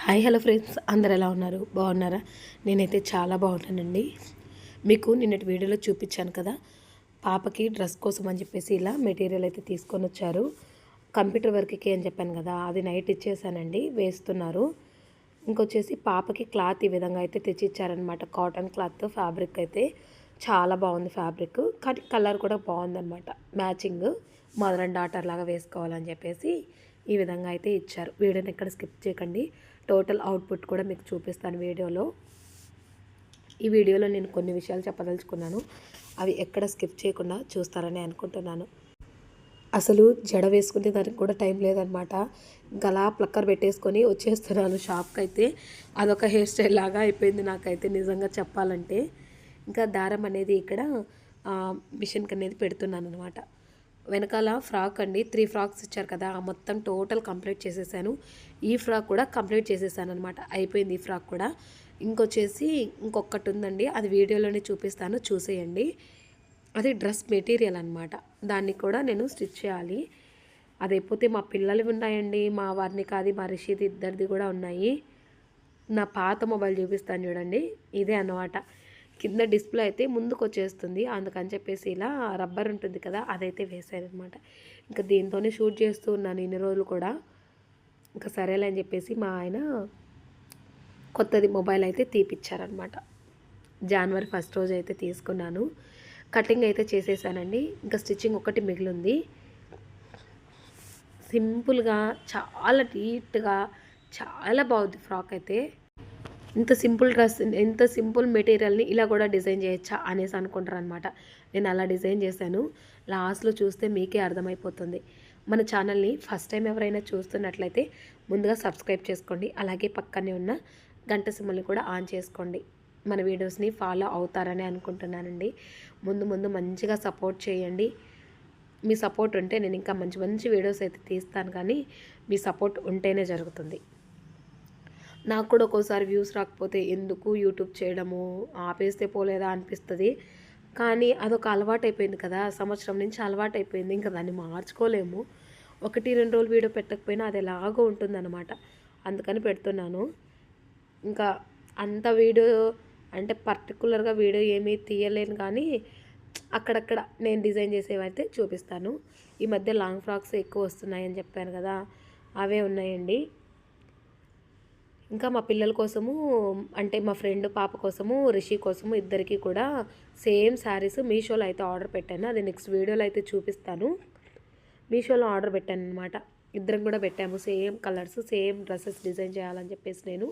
Hi hello friends, అందరు ఎలా ఉన్నారు? బాగున్నారా? నేనైతే చాలా బాగున్నానండి. మీకు నిన్నటి వీడియోలో చూపించాను కదా, పాపకి డ్రెస్ కోసం అని చెప్పేసి ఇలా మెటీరియల్ అయితే తీసుకొని వచ్చారు. కంప్యూటర్ వర్క్కి అని చెప్పాను కదా, అది నైట్ ఇచ్చేసానండి, వేస్తున్నారు. ఇంకొచ్చేసి పాపకి క్లాత్ ఈ విధంగా అయితే తెచ్చి ఇచ్చారనమాట. కాటన్ క్లాత్ ఫ్యాబ్రిక్ అయితే చాలా బాగుంది ఫ్యాబ్రిక్, కానీ కలర్ కూడా బాగుందన్నమాట. మ్యాచింగ్ మదర్ అండ్ డాటర్ లాగా వేసుకోవాలని చెప్పేసి ఈ విధంగా అయితే ఇచ్చారు. వీడియోని ఎక్కడ స్కిప్ చేయకండి, టోటల్ అవుట్పుట్ కూడా మీకు చూపిస్తాను వీడియోలో. ఈ వీడియోలో నేను కొన్ని విషయాలు చెప్పదలుచుకున్నాను, అవి ఎక్కడ స్కిప్ చేయకుండా చూస్తారని అనుకుంటున్నాను. అసలు జడ వేసుకునే దానికి కూడా టైం లేదనమాట. గలా ప్లక్కర్ పెట్టేసుకొని వచ్చేస్తున్నాను షాప్కి. అయితే అదొక హెయిర్ స్టైల్ లాగా అయిపోయింది నాకైతే నిజంగా చెప్పాలంటే. ఇంకా దారం అనేది ఇక్కడ మిషన్కి అనేది పెడుతున్నాను అనమాట. వెనకాల ఫ్రాక్ అండి, 3 ఫ్రాక్స్ ఇచ్చారు కదా, మొత్తం టోటల్ కంప్లీట్ చేసేసాను. ఈ ఫ్రాక్ కూడా కంప్లీట్ చేసేసాను అనమాట, అయిపోయింది ఈ ఫ్రాక్ కూడా. ఇంకొచ్చేసి ఇంకొకటి ఉందండి, అది వీడియోలోనే చూపిస్తాను, చూసేయండి. అది డ్రెస్ మెటీరియల్ అనమాట, దాన్ని కూడా నేను స్టిచ్ చేయాలి. అది అయిపోతే మా పిల్లలవి ఉన్నాయండి, మా వారిని కాదు మా రిషిది ఇద్దరిది కూడా ఉన్నాయి. నా పాత మొబైల్ చూపిస్తాను చూడండి, ఇదే అన్నమాట. కింద డిస్ప్లే అయితే ముందుకు వచ్చేస్తుంది, అందుకని చెప్పేసి ఇలా రబ్బర్ ఉంటుంది కదా, అదైతే వేసారనమాట. ఇంకా దీంతోనే షూట్ చేస్తూ ఉన్నాను ఇన్ని రోజులు కూడా. ఇంకా సరేలే అని చెప్పేసి మా ఆయన కొత్తది మొబైల్ అయితే తీపిచ్చారనమాట. జనవరి 1 రోజు అయితే తీసుకున్నాను. కటింగ్ అయితే చేసేసానండి, ఇంకా స్టిచ్చింగ్ ఒకటి మిగిలింది. సింపుల్గా చాలా నీట్గా చాలా బాగుంది ఫ్రాక్ అయితే. ఇంత సింపుల్ డ్రెస్, ఇంత సింపుల్ మెటీరియల్ని ఇలా కూడా డిజైన్ చేయొచ్చా అనేసి అనుకుంటారు అనమాట. నేను అలా డిజైన్ చేశాను. లాస్ట్లో చూస్తే మీకే అర్థమైపోతుంది. మన ఛానల్ని ఫస్ట్ టైం ఎవరైనా చూస్తున్నట్లయితే ముందుగా సబ్స్క్రైబ్ చేసుకోండి, అలాగే పక్కనే ఉన్న గంట సింబల్ని కూడా ఆన్ చేసుకోండి. మన వీడియోస్ని ఫాలో అవుతారని అనుకుంటున్నానండి. ముందు ముందు మంచిగా సపోర్ట్ చేయండి. మీ సపోర్ట్ ఉంటే నేను ఇంకా మంచి మంచి వీడియోస్ అయితే తీస్తాను, కానీ మీ సపోర్ట్ ఉంటేనే జరుగుతుంది. నాకు కూడా ఒక్కోసారి వ్యూస్ రాకపోతే ఎందుకు యూట్యూబ్ చేయడము, ఆపేస్తే పోలేదా అనిపిస్తుంది. కానీ అదొక అలవాటు అయిపోయింది కదా, సంవత్సరం నుంచి అలవాటు అయిపోయింది, ఇంకా దాన్ని మార్చుకోలేము. 1-2 రోజులు వీడియో పెట్టకపోయినా అది ఎలాగో ఉంటుందన్నమాట, అందుకని పెడుతున్నాను. ఇంకా అంత వీడియో అంటే పర్టికులర్గా వీడియో ఏమీ తీయలేను, కానీ అక్కడక్కడ నేను డిజైన్ చేసేవైతే చూపిస్తాను. ఈ మధ్య లాంగ్ ఫ్రాక్స్ ఎక్కువ వస్తున్నాయని చెప్పాను కదా, అవే ఉన్నాయండి. ఇంకా మా పిల్లల కోసము, అంటే మా ఫ్రెండ్ పాప కోసము, రిషి కోసము, ఇద్దరికి కూడా సేమ్ శారీస్ మీషోలో అయితే ఆర్డర్ పెట్టాను. అది నెక్స్ట్ వీడియోలో అయితే చూపిస్తాను. మీషోలో ఆర్డర్ పెట్టాను అనమాట. ఇద్దరం కూడా పెట్టాము, same colours, same dresses design చేయాలని చెప్పేసి నేను.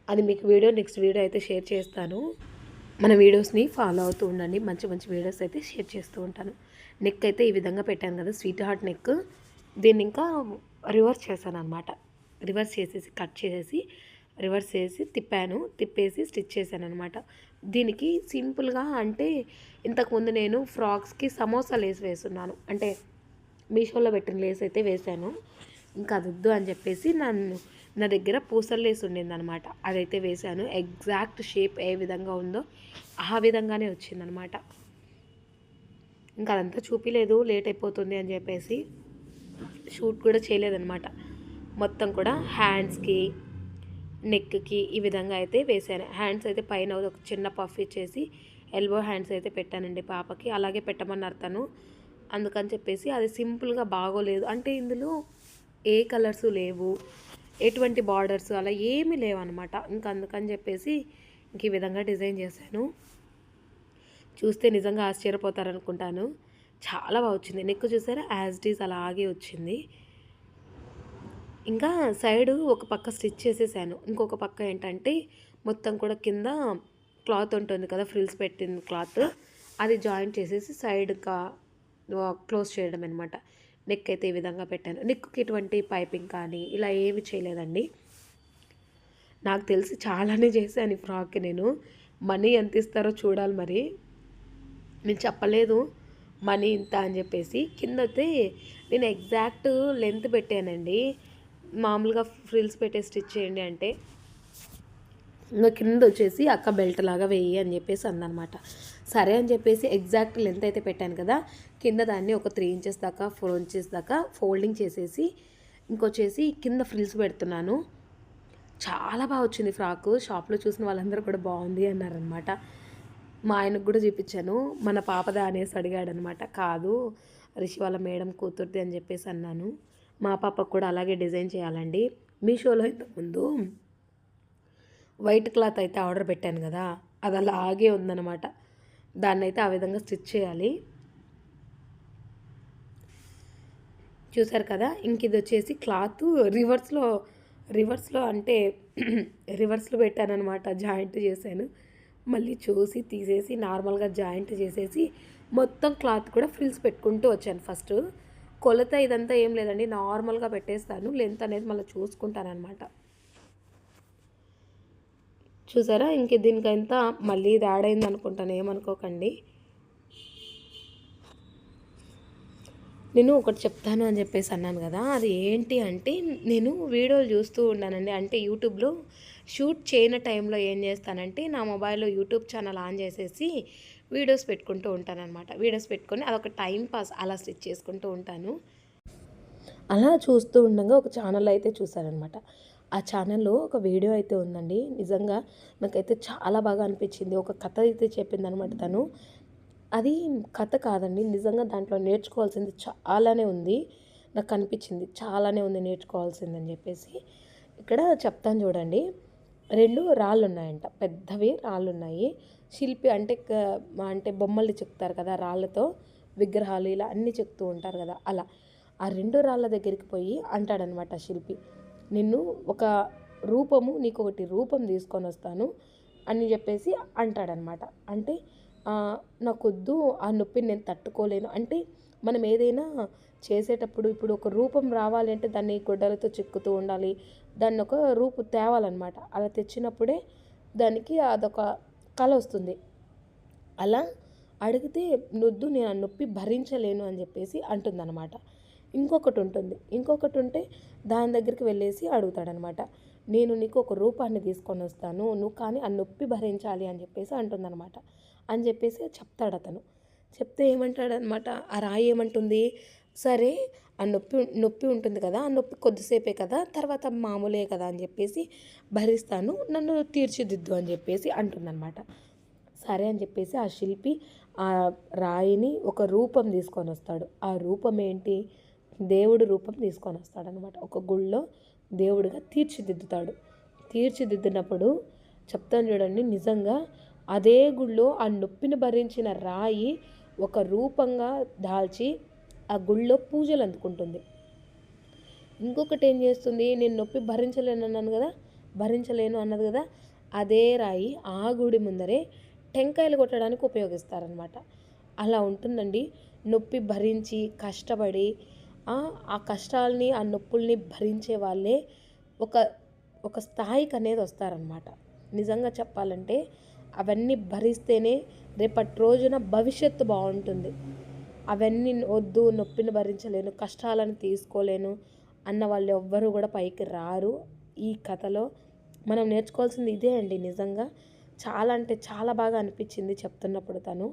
అది మీకు నెక్స్ట్ వీడియో అయితే షేర్ చేస్తాను. మన వీడియోస్ని ఫాలో అవుతూ ఉండండి, మంచి మంచి వీడియోస్ అయితే షేర్ చేస్తూ ఉంటాను. నెక్ అయితే ఈ విధంగా పెట్టాను కదా, స్వీట్ హార్ట్ నెక్. దీన్ని ఇంకా రివర్స్ చేశాను అనమాట. రివర్స్ చేసేసి కట్ చేసేసి రివర్స్ చేసి తిప్పేసి స్టిచ్ చేశాను అనమాట. దీనికి సింపుల్గా అంటే ఇంతకుముందు నేను ఫ్రాక్స్కి సమోసా లేస్ వేస్తున్నాను, అంటే మీషోలో పెట్టిన లేస్ అయితే వేశాను. ఇంకా అది వద్దు అని చెప్పేసి నా దగ్గర పూసల లేస్ ఉండిందనమాట, అదైతే వేశాను. ఎగ్జాక్ట్ షేప్ ఏ విధంగా ఉందో ఆ విధంగానే వచ్చిందనమాట. ఇంకా అదంతా చూపిలేదు, లేట్ అయిపోతుంది అని చెప్పేసి షూట్ కూడా చేయలేదన్నమాట. మొత్తం కూడా హ్యాండ్స్కి, నెక్కి ఈ విధంగా అయితే వేసాను. హ్యాండ్స్ అయితే పైన ఒక చిన్న పఫ్ ఇచ్చేసి ఎల్బో హ్యాండ్స్ అయితే పెట్టానండి పాపకి, అలాగే పెట్టమన్నారు తను. అందుకని చెప్పేసి అది సింపుల్గా బాగోలేదు, అంటే ఇందులో ఏ కలర్స్ లేవు, ఎటువంటి బార్డర్స్ అలా ఏమీ లేవన్నమాట. ఇంకా అందుకని చెప్పేసి ఇంక ఈ విధంగా డిజైన్ చేశాను. చూస్తే నిజంగా ఆశ్చర్యపోతారనుకుంటాను, చాలా బాగా వచ్చింది. నెక్ చూసారా, యాజ్ ఇట్ ఈజ్ అలాగే వచ్చింది. ఇంకా సైడు ఒక పక్క స్టిచ్ చేసేసాను, ఇంకొక పక్క ఏంటంటే మొత్తం కూడా కింద క్లాత్ ఉంటుంది కదా, ఫ్రిల్స్ పెట్టిన క్లాత్, అది జాయింట్ చేసేసి సైడ్గా క్లోజ్ చేయడం అనమాట. నెక్ అయితే ఈ విధంగా పెట్టాను. నెక్కి ఎటువంటి పైపింగ్ కానీ ఇలా ఏమి చేయలేదండి. నాకు తెలిసి చాలానే చేశాను ఈ ఫ్రాక్కి నేను. మనీ ఎంత ఇస్తారో చూడాలి మరి, నేను చెప్పలేదు మనీ ఇంత అని చెప్పేసి. కింద అయితే నేను ఎగ్జాక్ట్ లెంత్ పెట్టానండి, మామూలుగా ఫ్రిల్స్ పెట్టే స్టిచ్ చేయండి అంటే. ఇంకా కింద వచ్చేసి అక్క బెల్ట్ లాగా వేయి అని చెప్పేసి అందనమాట. సరే అని చెప్పేసి ఎగ్జాక్ట్ లెంత్ అయితే పెట్టాను కదా, కింద దాన్ని ఒక 3 ఇంచెస్ దాకా 4 ఇంచెస్ దాకా ఫోల్డింగ్ చేసేసి ఇంకొచ్చేసి కింద ఫ్రిల్స్ పెడుతున్నాను. చాలా బాగా వచ్చింది ఫ్రాకు. షాప్లో చూసిన వాళ్ళందరూ కూడా బాగుంది అన్నారనమాట. మా ఆయనకు కూడా చూపించాను. మన పాపదా అనేసి అడిగాడనమాట. కాదు రిషి వాళ్ళ మేడం కూతుర్ది అని చెప్పేసి అన్నాను. మా పాపకు కూడా అలాగే డిజైన్ చేయాలండి. మీషోలో ఇంతకుముందు వైట్ క్లాత్ అయితే ఆర్డర్ పెట్టాను కదా, అది అలాగే ఉందన్నమాట. దాన్ని అయితే ఆ విధంగా స్టిచ్ చేయాలి. చూసారు కదా. ఇంక ఇది వచ్చేసి క్లాత్ రివర్స్లో అంటే రివర్స్లో పెట్టానమాట. జాయింట్ చేశాను. మళ్ళీ చూసి తీసేసి నార్మల్గా జాయింట్ చేసేసి మొత్తం క్లాత్ కూడా ఫ్రిల్స్ పెట్టుకుంటూ వచ్చాను. ఫస్ట్ కొలత ఇదంతా ఏం లేదండి, నార్మల్గా పెట్టేస్తాను. లెంత్ అనేది మళ్ళీ చూసుకుంటాను అనమాట. చూసారా. ఇంక దీనికంతా మళ్ళీ ఇది యాడ్ అయింది అనుకుంటాను, ఏమనుకోకండి. నేను ఒకటి చెప్తాను అని చెప్పేసి అన్నాను కదా, అది ఏంటి అంటే నేను వీడియోలు చూస్తూ ఉన్నానండి. అంటే యూట్యూబ్లో షూట్ చేయని టైంలో ఏం చేస్తానంటే నా మొబైల్లో యూట్యూబ్ ఛానల్ ఆన్ చేసేసి వీడియోస్ పెట్టుకుంటూ ఉంటానన్నమాట. వీడియోస్ పెట్టుకొని అదొక టైం పాస్ అలా స్టిచ్ చేసుకుంటూ ఉంటాను. అలా చూస్తూ ఉండగా ఒక ఛానల్ అయితే చూశానమాట. ఆ ఛానల్లో ఒక వీడియో అయితే ఉందండి. నిజంగా నాకైతే చాలా బాగా అనిపించింది. ఒక కథ అయితే చెప్పిందనమాట తను. అది కథ కాదండి, నిజంగా దాంట్లో నేర్చుకోవాల్సింది చాలానే ఉంది. నాకు అనిపించింది చాలానే ఉంది నేర్చుకోవాల్సిందని చెప్పేసి. ఇక్కడ చెప్తాను చూడండి. 2 రాళ్ళు ఉన్నాయంట, పెద్దవి రాళ్ళు ఉన్నాయి. శిల్పి అంటే బొమ్మల్ని చెక్తారు కదా రాళ్ళతో, విగ్రహాలు ఇలా అన్నీ చెక్తూ ఉంటారు కదా, అలా ఆ 2 రాళ్ళ దగ్గరికి పోయి అంటాడనమాట శిల్పి, నిన్ను ఒక నీకు ఒకటి రూపం తీసుకొని వస్తాను అని చెప్పేసి అంటాడనమాట. అంటే నాకొద్దు, ఆ నొప్పిని నేను తట్టుకోలేను. అంటే మనం ఏదైనా చేసేటప్పుడు ఇప్పుడు ఒక రూపం రావాలి అంటే దాన్ని గొడ్డలతో చెక్కుతూ ఉండాలి, దాన్ని ఒక రూపు తేవాలన్నమాట. అలా తెచ్చినప్పుడే దానికి అదొక కళ వస్తుంది. అలా అడిగితే నొద్దు, నేను ఆ నొప్పి భరించలేను అని చెప్పేసి అంటుందన్నమాట. ఇంకొకటి ఉంటే దాని దగ్గరికి వెళ్ళేసి అడుగుతాడనమాట, నేను నీకు ఒక రూపాన్ని తీసుకొని వస్తాను, నువ్వు కానీ ఆ నొప్పి భరించాలి అని చెప్పేసి అంటుందన్నమాట. అని చెప్పేసి చెప్తాడు అతను. చెప్తే ఏమంటాడనమాట, ఆ రాయి ఏమంటుంది, సరే ఆ నొప్పి ఉంటుంది కదా, ఆ నొప్పి కొద్దిసేపే కదా, తర్వాత మామూలే కదా అని చెప్పేసి భరిస్తాను, నన్ను తీర్చిదిద్దు అని చెప్పేసి అంటుందన్నమాట. సరే అని చెప్పేసి ఆ శిల్పి ఆ రాయిని ఒక రూపం తీసుకొని వస్తాడు. ఆ రూపం ఏంటి, దేవుడు రూపం తీసుకొని వస్తాడనమాట. ఒక గుళ్ళో దేవుడిగా తీర్చిదిద్దినప్పుడు చెప్తాను చూడండి, నిజంగా అదే గుళ్ళో ఆ నొప్పిని భరించిన రాయి ఒక రూపంగా దాల్చి ఆ గుళ్ళో పూజలు అందుకుంటుంది. ఇంకొకటి ఏం చేస్తుంది, నేను నొప్పి భరించలేను అన్నది కదా, అదే రాయి ఆ గుడి ముందరే టెంకాయలు కొట్టడానికి ఉపయోగిస్తారనమాట. అలా ఉంటుందండి. నొప్పి భరించి కష్టపడి ఆ కష్టాలని ఆ నొప్పుల్ని భరించే వాళ్ళే ఒక ఒక స్థాయికి అనేది వస్తారనమాట. నిజంగా చెప్పాలంటే అవన్నీ భరిస్తేనే రేపటి రోజున భవిష్యత్తు బాగుంటుంది. అవన్నీ వద్దు, నొప్పిని భరించలేను, కష్టాలను తీసుకోలేను అన్న వాళ్ళు ఎవ్వరూ కూడా పైకి రారు. ఈ కథలో మనం నేర్చుకోవాల్సింది ఇదే అండి. నిజంగా చాలా అంటే చాలా బాగా అనిపించింది చెప్తున్నప్పుడు తను.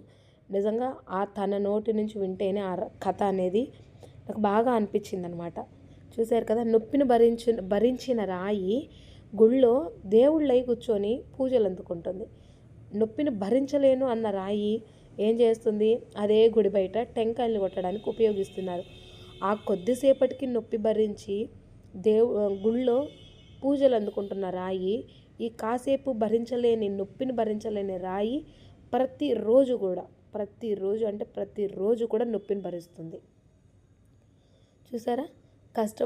నిజంగా తన నోటి నుంచి వింటేనే ఆ కథ అనేది నాకు బాగా అనిపించింది అనమాట. చూశారు కదా, నొప్పిని భరించిన రాయి గుళ్ళో దేవుళ్ళై కూర్చొని పూజలు అందుకుంటుంది. నొప్పిని భరించలేను అన్న రాయి ఏం చేస్తుంది, అదే గుడి బయట టెంకాయలు కొట్టడానికి ఉపయోగిస్తున్నారు. ఆ కొద్దిసేపటికి నొప్పి భరించి గుళ్ళో పూజలు అందుకుంటున్న రాయి, ఈ కాసేపు నొప్పిని భరించలేని రాయి ప్రతిరోజు కూడా నొప్పిని భరిస్తుంది. చూసారా,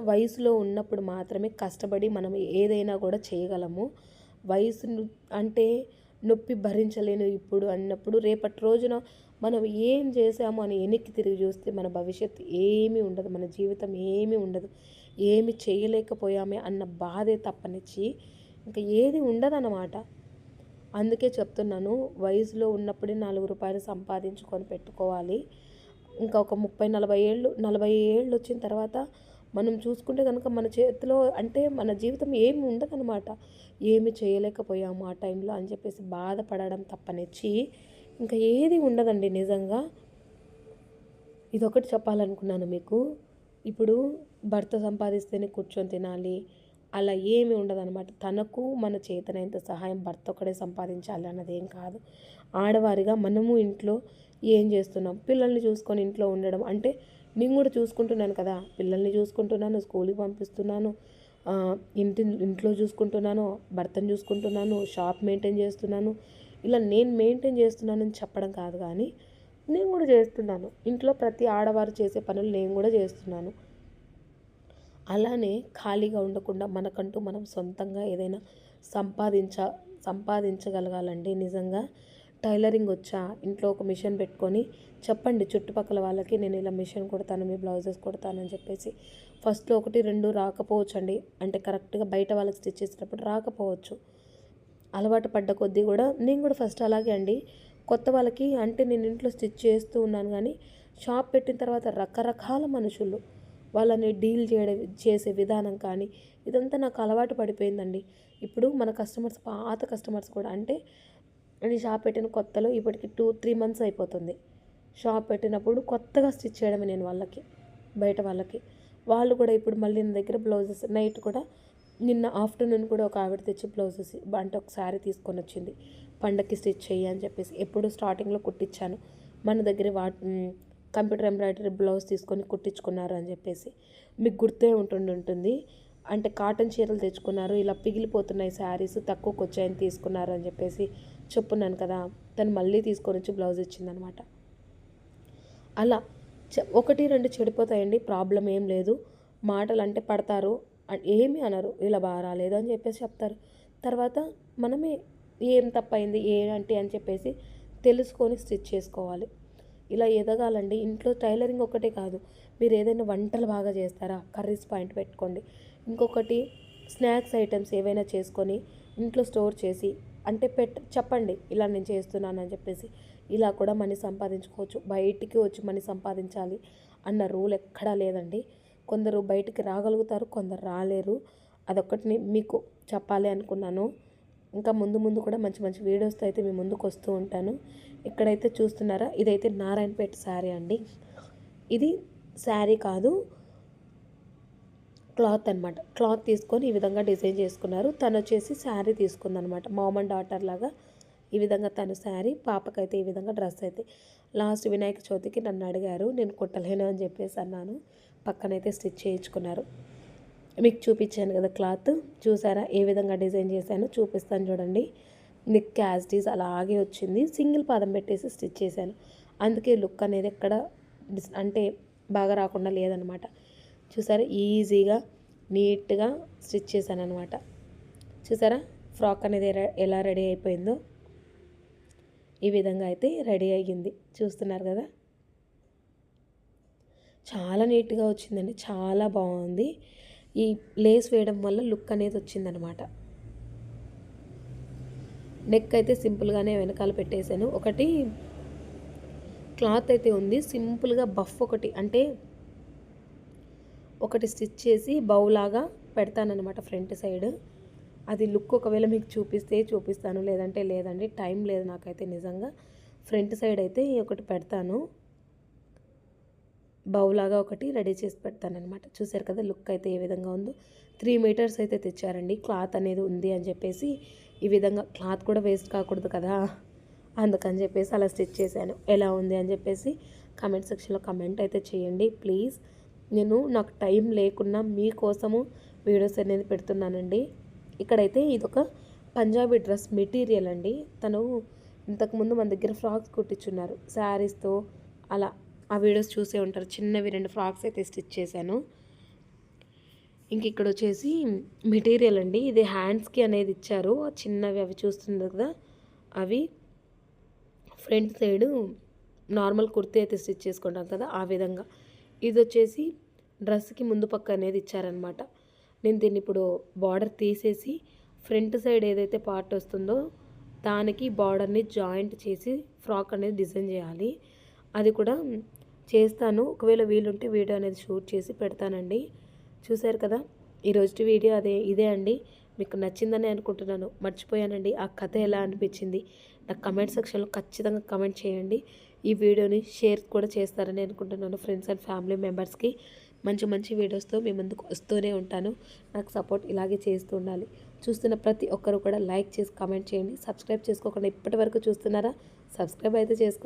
వయసులో ఉన్నప్పుడు మాత్రమే కష్టపడి మనం ఏదైనా కూడా చేయగలము. వయసు అంటే నొప్పి భరించలేను ఇప్పుడు అన్నప్పుడు రేపటి రోజున మనం ఏం చేసాము అని వెనక్కి తిరిగి చూస్తే మన భవిష్యత్తు ఏమీ ఉండదు, మన జీవితం ఏమీ ఉండదు, ఏమి చేయలేకపోయామే అన్న బాధే తప్పనిచ్చి ఇంకా ఏది ఉండదన్నమాట. అందుకే చెప్తున్నాను, వయసులో ఉన్నప్పుడే 4 రూపాయలు సంపాదించుకొని పెట్టుకోవాలి. ఇంకా ఒక 40 ఏళ్ళు వచ్చిన తర్వాత మనం చూసుకుంటే కనుక మన చేతిలో అంటే మన జీవితం ఏమి ఉండదన్నమాట. ఏమి చేయలేకపోయాము ఆ టైంలో అని చెప్పేసి బాధపడడం తప్పనిచ్చి ఇంకా ఏది ఉండదండి. నిజంగా ఇదొకటి చెప్పాలనుకున్నాను మీకు. ఇప్పుడు భర్త సంపాదిస్తేనే కూర్చొని తినాలి అలా ఏమి ఉండదన్నమాట. తనకు మన చేతనైనంత సహాయం భర్త ఒక్కడే సంపాదించాలి అన్నది ఏం కాదు. ఆడవారిగా మనము ఇంట్లో ఏం చేస్తున్నాం, పిల్లల్ని చూసుకొని ఇంట్లో ఉండడం అంటే నేను కూడా చూసుకుంటున్నాను కదా, పిల్లల్ని చూసుకుంటున్నాను, స్కూల్కి పంపిస్తున్నాను, ఇంట్లో చూసుకుంటున్నాను, భర్తను చూసుకుంటున్నాను, షాప్ మెయింటైన్ చేస్తున్నాను. ఇలా నేను మెయింటైన్ చేస్తున్నానని చెప్పడం కాదు, కానీ నేను కూడా చేస్తున్నాను. ఇంట్లో ప్రతి ఆడవారు చేసే పనులు నేను కూడా చేస్తున్నాను. అలానే ఖాళీగా ఉండకుండా మనకంటూ మనం సొంతంగా ఏదైనా సంపాదించగలగాలండి. నిజంగా టైలరింగ్ వచ్చా, ఇంట్లో ఒక మిషన్ పెట్టుకొని చెప్పండి చుట్టుపక్కల వాళ్ళకి, నేను ఇలా మిషన్ కుడతాను, మీ బ్లౌజెస్ కుడతానని చెప్పేసి. ఫస్ట్లో 1, 2 రాకపోవచ్చు అండి, అంటే కరెక్ట్గా బయట వాళ్ళకి స్టిచ్ చేసేటప్పుడు రాకపోవచ్చు. అలవాటు పడ్డ కొద్దీ కూడా నేను కూడా ఫస్ట్ అలాగే అండి, కొత్త వాళ్ళకి అంటే నేను ఇంట్లో స్టిచ్ చేస్తూ ఉన్నాను, కానీ షాప్ పెట్టిన తర్వాత రకరకాల మనుషులు వాళ్ళని డీల్ చేసే విధానం కానీ ఇదంతా నాకు అలవాటు పడిపోయిందండి. ఇప్పుడు మన కస్టమర్స్, పాత కస్టమర్స్ కూడా, అంటే నేను షాప్ పెట్టిన కొత్తలో ఇప్పటికి 2-3 మంత్స్ అయిపోతుంది. షాప్ పెట్టినప్పుడు కొత్తగా స్టిచ్ చేయడమే నేను వాళ్ళకి, బయట వాళ్ళకి. వాళ్ళు కూడా ఇప్పుడు మళ్ళీ నా దగ్గర బ్లౌజెస్, నైట్ కూడా నిన్న ఆఫ్టర్నూన్ కూడా ఒక ఆవిడ తెచ్చి బ్లౌజెస్ అంటే ఒక శారీ తీసుకొని వచ్చింది, పండక్కి స్టిచ్ చేయి అని చెప్పేసి. ఎప్పుడు స్టార్టింగ్లో కుట్టించాను, మన దగ్గర కంప్యూటర్ ఎంబ్రాయిడరీ బ్లౌజ్ తీసుకొని కుట్టించుకున్నారు అని చెప్పేసి. మీకు గుర్తే ఉంటుంది, అంటే కాటన్ చీరలు తెచ్చుకున్నారు, ఇలా పిగిలిపోతున్నాయి శారీస్, తక్కువకి వచ్చాయని తీసుకున్నారు అని చెప్పేసి చెప్పున్నాను కదా. తను మళ్ళీ తీసుకొని వచ్చి బ్లౌజ్ ఇచ్చిందనమాట. అలా 1-2 చెడిపోతాయండి, ప్రాబ్లం ఏం లేదు. మాటలు అంటే పడతారు, ఏమీ అనరు, ఇలా బాగా రాలేదు అని చెప్పేసి చెప్తారు. తర్వాత మనమే ఏం తప్పైంది ఏంటి అని చెప్పేసి తెలుసుకొని స్టిచ్ చేసుకోవాలి. ఇలా ఎదగాలండి. ఇంట్లో టైలరింగ్ ఒక్కటే కాదు, మీరు ఏదైనా వంటలు బాగా చేస్తారా, కర్రీస్ పాయింట్ పెట్టుకోండి. ఇంకొకటి స్నాక్స్ ఐటమ్స్ ఏవైనా చేసుకొని ఇంట్లో స్టోర్ చేసి అంటే చెప్పండి, ఇలా నేను చేస్తున్నాను అని చెప్పేసి. ఇలా కూడా మనీ సంపాదించుకోవచ్చు. బయటికి వచ్చి మనీ సంపాదించాలి అన్న రూల్ ఎక్కడా లేదండి. కొందరు బయటికి రాగలుగుతారు, కొందరు రాలేరు. అదొక్కటిని మీకు చెప్పాలి అనుకున్నాను. ఇంకా ముందు కూడా మంచి మంచి వీడియోస్తో అయితే మీ ముందుకు వస్తూ ఉంటాను. ఇక్కడైతే చూస్తున్నారా, ఇదైతే నారాయణపేట శారీ అండి. ఇది శారీ కాదు, క్లాత్ అనమాట. క్లాత్ తీసుకొని ఈ విధంగా డిజైన్ చేసుకున్నారు. తను వచ్చేసి శారీ తీసుకుందనమాట, మామ్ అండ్ డాటర్ లాగా. ఈ విధంగా తను శారీ, పాపకైతే ఈ విధంగా డ్రెస్ అయితే. లాస్ట్ వినాయక చవితికి నన్ను అడిగారు, నేను కుట్టలేను అని చెప్పేసి అన్నాను. పక్కనైతే స్టిచ్ చేయించుకున్నారు. మీకు చూపించాను కదా క్లాత్, చూసారా ఏ విధంగా డిజైన్ చేశాను, చూపిస్తాను చూడండి. నెక్ యాజ్ ఇట్ ఈజ్ అలాగే వచ్చింది, సింగిల్ పాదం పెట్టేసి స్టిచ్ చేశాను. అందుకే లుక్ అనేది ఎక్కడ అంటే బాగా రాకుండా లేదనమాట. చూసారా ఈజీగా నీట్గా స్టిచ్ చేశాను అనమాట. చూసారా ఫ్రాక్ అనేది ఎలా రెడీ అయిపోయిందో, ఈ విధంగా అయితే రెడీ అయ్యింది. చూస్తున్నారు కదా, చాలా నీట్గా వచ్చిందండి, చాలా బాగుంది. ఈ లేస్ వేయడం వల్ల లుక్ అనేది వచ్చిందనమాట. నెక్ అయితే సింపుల్గానే వెనకాల పెట్టేశాను. ఒకటి క్లాత్ అయితే ఉంది, సింపుల్గా బఫ్ ఒకటి, అంటే ఒకటి స్టిచ్ చేసి బౌలాగా పెడతానన్నమాట ఫ్రంట్ సైడ్. అది లుక్ ఒకవేళ మీకు చూపిస్తాను, లేదంటే లేదండి, టైం లేదు నాకైతే నిజంగా. ఫ్రంట్ సైడ్ అయితే ఒకటి పెడతాను, బౌలాగా ఒకటి రెడీ చేసి పెడతానమాట. చూసారు కదా లుక్ అయితే ఏ విధంగా ఉందో. 3 మీటర్స్ అయితే తెచ్చారండి, క్లాత్ అనేది ఉంది అని చెప్పేసి. ఈ విధంగా క్లాత్ కూడా వేస్ట్ కాకూడదు కదా, అందుకని చెప్పేసి అలా స్టిచ్ చేశాను. ఎలా ఉంది అని చెప్పేసి కామెంట్ సెక్షన్లో కమెంట్ అయితే చేయండి ప్లీజ్. నాకు టైం లేకున్నా మీకోసము వీడియోస్ అనేది పెడుతున్నానండి. ఇక్కడైతే ఇదొక పంజాబీ డ్రెస్ మెటీరియల్ అండి. తను ఇంతకుముందు మన దగ్గర ఫ్రాక్స్ కుట్టించున్నారు శారీస్తో, అలా ఆ వీడియోస్ చూసే ఉంటారు. చిన్నవి 2 ఫ్రాక్స్ అయితే స్టిచ్ చేశాను. ఇంక ఇక్కడ వచ్చేసి మెటీరియల్ అండి, ఇది హ్యాండ్స్కి అనేది ఇచ్చారు, చిన్నవి అవి చూస్తుంది కదా, అవి ఫ్రంట్ సైడు నార్మల్ కుర్తీ అయితే స్టిచ్ చేసుకుంటాం కదా ఆ విధంగా. ఇది వచ్చేసి డ్రెస్కి ముందు పక్క అనేది ఇచ్చారనమాట. నేను దీన్ని ఇప్పుడు బార్డర్ తీసేసి ఫ్రంట్ సైడ్ ఏదైతే పార్ట్ వస్తుందో దానికి బార్డర్ని జాయింట్ చేసి ఫ్రాక్ అనేది డిజైన్ చేయాలి. అది కూడా చేస్తాను, ఒకవేళ వీలుంటే వీడియో అనేది షూట్ చేసి పెడతానండి. చూశారు కదా ఈరోజు వీడియో ఇదే అండి. మీకు నచ్చిందని అనుకుంటున్నాను. మర్చిపోయానండి, ఆ కథ ఎలా అనిపించింది నాకు కమెంట్ సెక్షన్లో ఖచ్చితంగా కమెంట్ చేయండి. ఈ వీడియోని షేర్ కూడా చేస్తారని అనుకుంటున్నాను ఫ్రెండ్స్ అండ్ ఫ్యామిలీ మెంబర్స్కి. మంచి మంచి వీడియోస్తో మీ ముందుకు వస్తూనే ఉంటాను. నాకు సపోర్ట్ ఇలాగే చేస్తూ ఉండాలి. చూస్తున్న ప్రతి ఒక్కరు కూడా లైక్ చేసి కామెంట్ చేయండి. సబ్స్క్రైబ్ చేసుకోకుండా ఇప్పటి వరకు చూస్తున్నారా? సబ్స్క్రైబ్ అయితే చేసుకోండి.